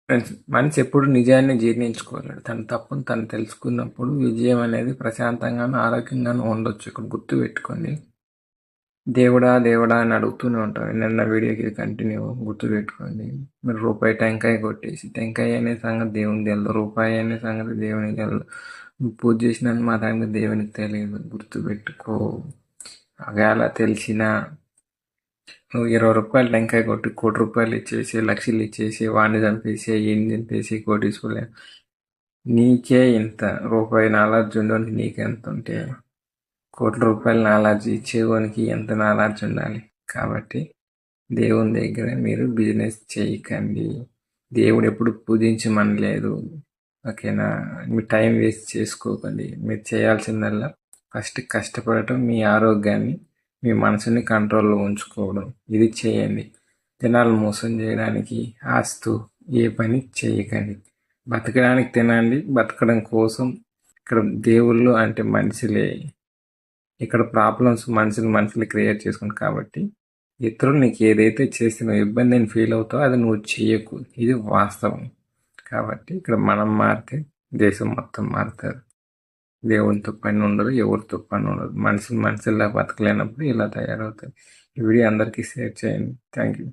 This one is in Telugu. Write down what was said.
ఫ్రెండ్స్, మనిషి ఎప్పుడు నిజాన్ని జీర్ణించుకోలేడు. తన తప్పును తను తెలుసుకున్నప్పుడు విజయం అనేది ప్రశాంతంగాను, ఆరోగ్యంగాను ఉండొచ్చు. ఇక్కడ గుర్తుపెట్టుకోండి. దేవుడా దేవుడా అని అడుగుతూనే ఉంటారు. నిన్న వీడియోకి ఇది కంటిన్యూ గుర్తుపెట్టుకోండి. మీరు రూపాయి టెంకాయ కొట్టేసి, టెంకాయ అనే సంగతి దేవునికి తెలియదు, రూపాయి అనే సంగతి దేవునికి తెలియదు. నువ్వు పూజ చేసినందుకు మాత్రానికి దేవునికి తెలియదు. గుర్తుపెట్టుకో. ఒకవేళ తెలిసినా నువ్వు 20 రూపాయలు టెంకాయ కొట్టి ₹1,00,00,000 ఇచ్చేసి, లక్షలు ఇచ్చేసి, వాడిని చంపేసి, ఈయన్ని చంపేసి కోటీశ్వరులు నీకే ఇంత రూపాయి నాలెడ్జ్ ఉండడానికి నీకెంత ఉంటే ₹1,00,00,000 నాలెడ్జ్ ఇచ్చేవానికి ఎంత నాలెడ్జ్ ఉండాలి. కాబట్టి దేవుని దగ్గర మీరు బిజినెస్ చేయకండి. దేవుడు ఎప్పుడు పూజించమనలేదు. ఓకేనా? మీ టైం వేస్ట్ చేసుకోకండి. మీరు చేయాల్సిందల్లా ఫస్ట్ కష్టపడటం, మీ ఆరోగ్యాన్ని, మీ మనసుని కంట్రోల్లో ఉంచుకోవడం, ఇది చేయండి. జనాలు మోసం చేయడానికి ఆస్తూ ఏ పని చేయకండి. బతకడానికి తినండి. బతకడం కోసం ఇక్కడ దేవుళ్ళు అంటే మనుషులే. ఇక్కడ ప్రాబ్లమ్స్ మనుషులు క్రియేట్ చేసుకుంటారు. కాబట్టి ఇతరులు నీకు ఏదైతే చేసి నువ్వు ఇబ్బందిని ఫీల్ అవుతావో అది నువ్వు చేయకు. ఇది వాస్తవం. కాబట్టి ఇక్కడ మనం మారితే దేశం మొత్తం మారుతారు. దేవునితో పని ఉండదు, ఎవరితో పని ఉండదు. మనుషుల్లా బతకలేనప్పుడు ఇలా తయారవుతాయి. ఈ వీడియో అందరికీ షేర్ చేయండి. Thank you.